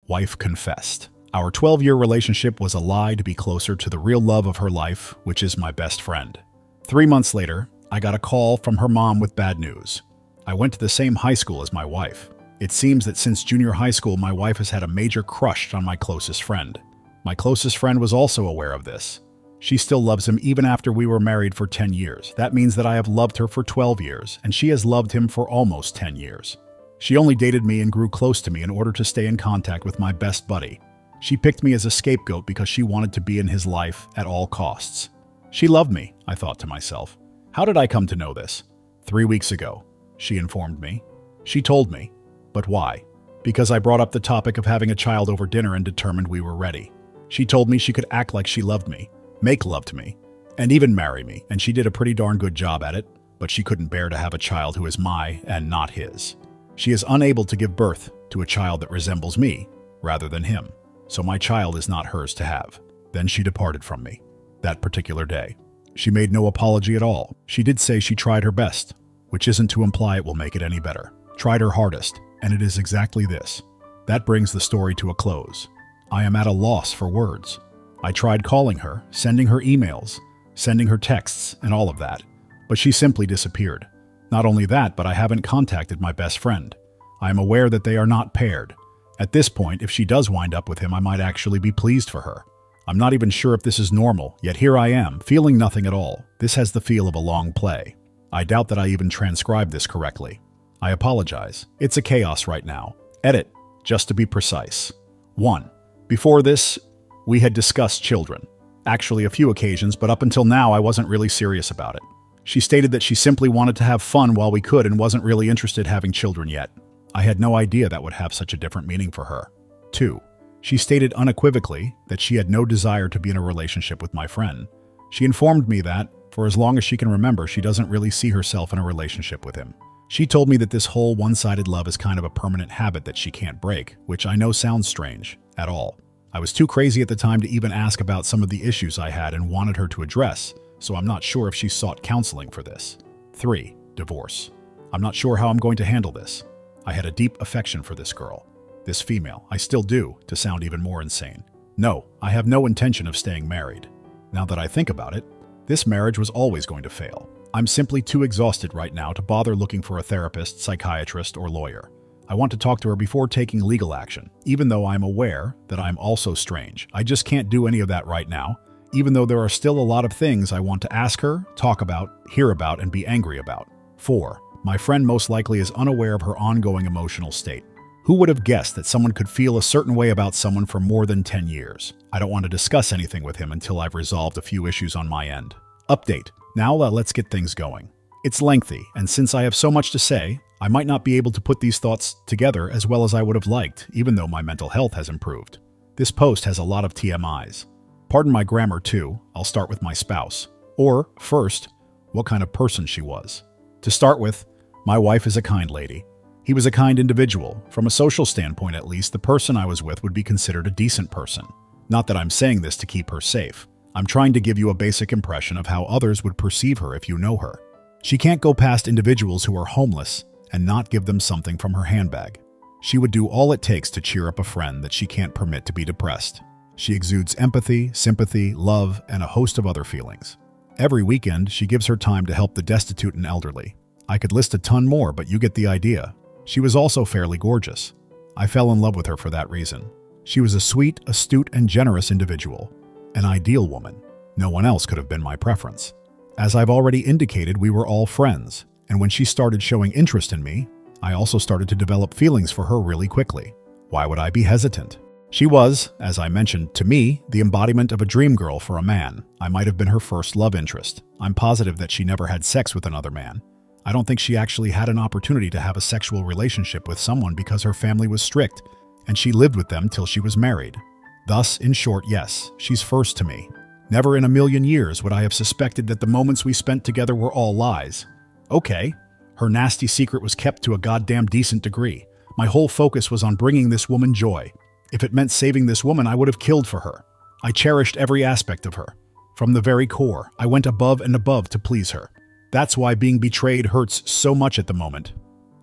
wife confessed. Our 12-year relationship was a lie to be closer to the real love of her life, which is my best friend. 3 months later, I got a call from her mom with bad news. I went to the same high school as my wife. It seems that since junior high school, my wife has had a major crush on my closest friend. My closest friend was also aware of this. She still loves him even after we were married for 10 years. That means that I have loved her for 12 years, and she has loved him for almost 10 years. She only dated me and grew close to me in order to stay in contact with my best buddy. She picked me as a scapegoat because she wanted to be in his life at all costs. She loved me, I thought to myself. How did I come to know this? 3 weeks ago, she informed me. She told me. But why? Because I brought up the topic of having a child over dinner and determined we were ready. She told me she could act like she loved me, make love to me, and even marry me, and she did a pretty darn good job at it, but she couldn't bear to have a child who is my and not his. She is unable to give birth to a child that resembles me rather than him. So my child is not hers to have. Then she departed from me. That particular day. She made no apology at all. She did say she tried her best, which isn't to imply it will make it any better. Tried her hardest, and it is exactly this. That brings the story to a close. I am at a loss for words. I tried calling her, sending her emails, sending her texts, and all of that, but she simply disappeared. Not only that, but I haven't contacted my best friend. I am aware that they are not paired. At this point, if she does wind up with him, I might actually be pleased for her. I'm not even sure if this is normal, yet here I am, feeling nothing at all. This has the feel of a long play. I doubt that I even transcribed this correctly. I apologize. It's a chaos right now. Edit, just to be precise. 1. Before this, we had discussed children. Actually, a few occasions, but up until now, I wasn't really serious about it. She stated that she simply wanted to have fun while we could and wasn't really interested having children yet. I had no idea that would have such a different meaning for her. 2. She stated unequivocally that she had no desire to be in a relationship with my friend. She informed me that, for as long as she can remember, she doesn't really see herself in a relationship with him. She told me that this whole one-sided love is kind of a permanent habit that she can't break, which I know sounds strange, at all. I was too crazy at the time to even ask about some of the issues I had and wanted her to address, so I'm not sure if she sought counseling for this. 3. Divorce. I'm not sure how I'm going to handle this. I had a deep affection for this girl, this female. I still do, to sound even more insane. No, I have no intention of staying married. Now that I think about it, this marriage was always going to fail. I'm simply too exhausted right now to bother looking for a therapist, psychiatrist, or lawyer. I want to talk to her before taking legal action, even though I'm aware that I'm also strange. I just can't do any of that right now, even though there are still a lot of things I want to ask her, talk about, hear about, and be angry about. 4. My friend most likely is unaware of her ongoing emotional state. Who would have guessed that someone could feel a certain way about someone for more than 10 years? I don't want to discuss anything with him until I've resolved a few issues on my end. Update. Now let's get things going. It's lengthy, and since I have so much to say, I might not be able to put these thoughts together as well as I would have liked, even though my mental health has improved. This post has a lot of TMIs. Pardon my grammar too. I'll start with my spouse. Or, first, what kind of person she was. To start with, my wife is a kind lady. He was a kind individual. From a social standpoint at least, the person I was with would be considered a decent person. Not that I'm saying this to keep her safe. I'm trying to give you a basic impression of how others would perceive her if you know her. She can't go past individuals who are homeless and not give them something from her handbag. She would do all it takes to cheer up a friend that she can't permit to be depressed. She exudes empathy, sympathy, love, and a host of other feelings. Every weekend, she gives her time to help the destitute and elderly. I could list a ton more, but you get the idea. She was also fairly gorgeous. I fell in love with her for that reason. She was a sweet, astute, and generous individual. An ideal woman. No one else could have been my preference. As I've already indicated, we were all friends, and when she started showing interest in me, I also started to develop feelings for her really quickly. Why would I be hesitant? She was, as I mentioned, to me, the embodiment of a dream girl for a man. I might have been her first love interest. I'm positive that she never had sex with another man. I don't think she actually had an opportunity to have a sexual relationship with someone because her family was strict, and she lived with them till she was married. Thus, in short, yes, she's first to me. Never in a million years would I have suspected that the moments we spent together were all lies. Okay, her nasty secret was kept to a goddamn decent degree. My whole focus was on bringing this woman joy. If it meant saving this woman, I would have killed for her. I cherished every aspect of her. From the very core, I went above and above to please her. That's why being betrayed hurts so much at the moment.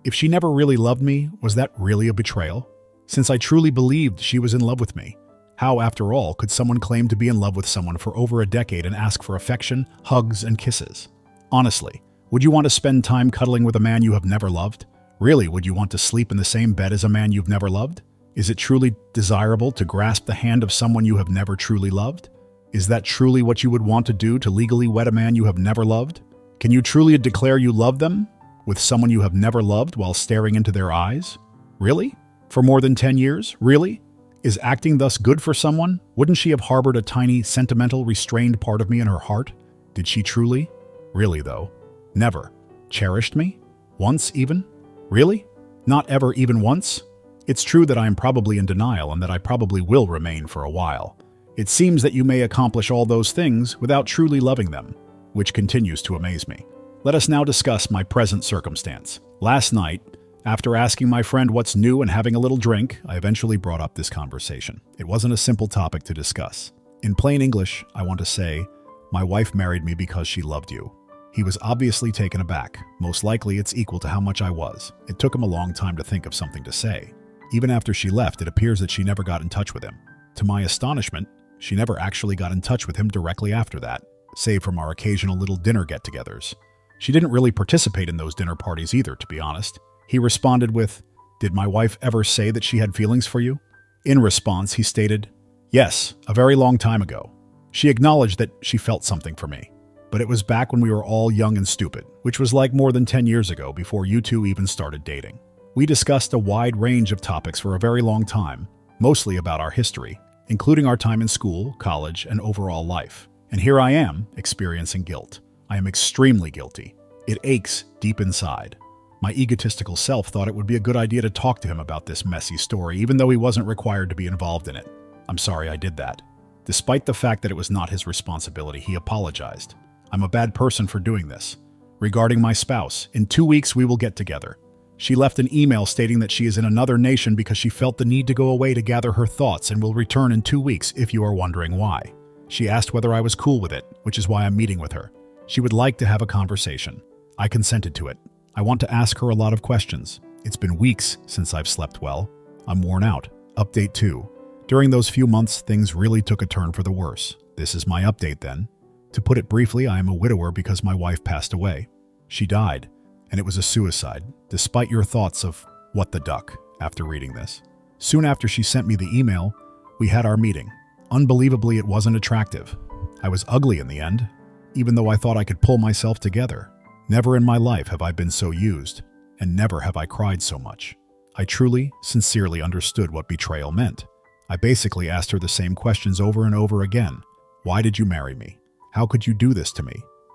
If she never really loved me, was that really a betrayal? since I truly believed she was in love with me. How, after all, could someone claim to be in love with someone for over a decade and ask for affection, hugs, and kisses? Honestly, would you want to spend time cuddling with a man you have never loved? Really, would you want to sleep in the same bed as a man you've never loved? Is it truly desirable to grasp the hand of someone you have never truly loved? Is that truly what you would want to do, to legally wed a man you have never loved? Can you truly declare you love them with someone you have never loved while staring into their eyes? Really? For more than 10 years? Really? Is acting thus good for someone? Wouldn't she have harbored a tiny, sentimental, restrained part of me in her heart? Did she truly? Really, though. Never. Cherished me? Once, even? Really? Not ever, even once? It's true that I am probably in denial and that I probably will remain for a while. It seems that you may accomplish all those things without truly loving them, which continues to amaze me. Let us now discuss my present circumstance. Last night, after asking my friend what's new and having a little drink, I eventually brought up this conversation. It wasn't a simple topic to discuss. In plain English, I want to say, my wife married me because she loved you. He was obviously taken aback. Most likely it's equal to how much I was. It took him a long time to think of something to say. Even after she left, it appears that she never got in touch with him. To my astonishment, she never actually got in touch with him directly after that, save from our occasional little dinner get-togethers. She didn't really participate in those dinner parties either, to be honest. He responded with, "Did my wife ever say that she had feelings for you?" In response, he stated, "Yes, a very long time ago. She acknowledged that she felt something for me. But it was back when we were all young and stupid, which was like more than 10 years ago, before you two even started dating. We discussed a wide range of topics for a very long time, mostly about our history, including our time in school, college, and overall life. And here I am, experiencing guilt. I am extremely guilty. It aches deep inside. My egotistical self thought it would be a good idea to talk to him about this messy story, even though he wasn't required to be involved in it. I'm sorry I did that. Despite the fact that it was not his responsibility, he apologized. I'm a bad person for doing this. Regarding my spouse, in 2 weeks we will get together. She left an email stating that she is in another nation because she felt the need to go away to gather her thoughts and will return in 2 weeks if you are wondering why. She asked whether I was cool with it, which is why I'm meeting with her. She would like to have a conversation. I consented to it. I want to ask her a lot of questions. It's been weeks since I've slept well. I'm worn out. Update 2. During those few months, things really took a turn for the worse. This is my update then. To put it briefly, I am a widower because my wife passed away. She died, and it was a suicide, despite your thoughts of what the duck after reading this. Soon after she sent me the email, we had our meeting. Unbelievably, it wasn't attractive. I was ugly in the end, even though I thought I could pull myself together. Never in my life have I been so used, and never have I cried so much. I truly, sincerely understood what betrayal meant. I basically asked her the same questions over and over again. Why did you marry me? How could you do this to me?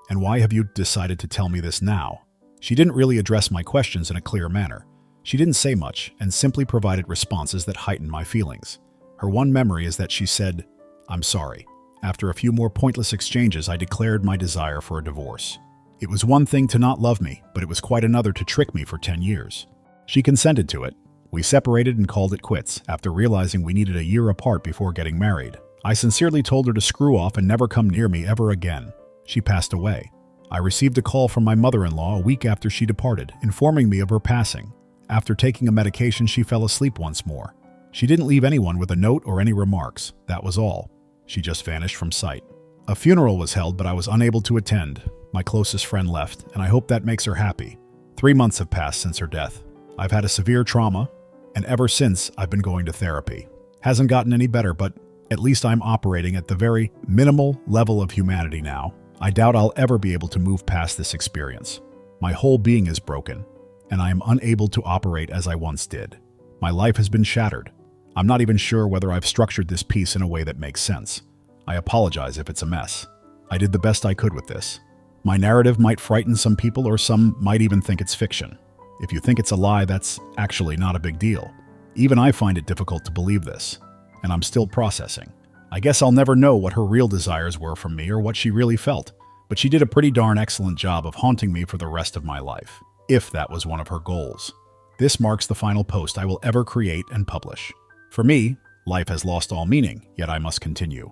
And why have you decided to tell me this now? She didn't really address my questions in a clear manner. She didn't say much and simply provided responses that heightened my feelings. Her one memory is that she said, "I'm sorry." After a few more pointless exchanges, I declared my desire for a divorce. It was one thing to not love me, but it was quite another to trick me for 10 years. She consented to it. We separated and called it quits after realizing we needed a year apart before getting married. I sincerely told her to screw off and never come near me ever again. She passed away. I received a call from my mother-in-law a week after she departed, informing me of her passing. After taking a medication, she fell asleep once more. She didn't leave anyone with a note or any remarks. That was all. She just vanished from sight. A funeral was held, but I was unable to attend. My closest friend left, and I hope that makes her happy. 3 months have passed since her death. I've had a severe trauma, and ever since, I've been going to therapy. Hasn't gotten any better, but at least I'm operating at the very minimal level of humanity now. I doubt I'll ever be able to move past this experience. My whole being is broken, and I am unable to operate as I once did. My life has been shattered. I'm not even sure whether I've structured this piece in a way that makes sense. I apologize if it's a mess. I did the best I could with this. My narrative might frighten some people, or some might even think it's fiction. If you think it's a lie, that's actually not a big deal. Even I find it difficult to believe this, and I'm still processing. I guess I'll never know what her real desires were from me or what she really felt, but she did a pretty darn excellent job of haunting me for the rest of my life, if that was one of her goals. This marks the final post I will ever create and publish. For me, life has lost all meaning, yet I must continue.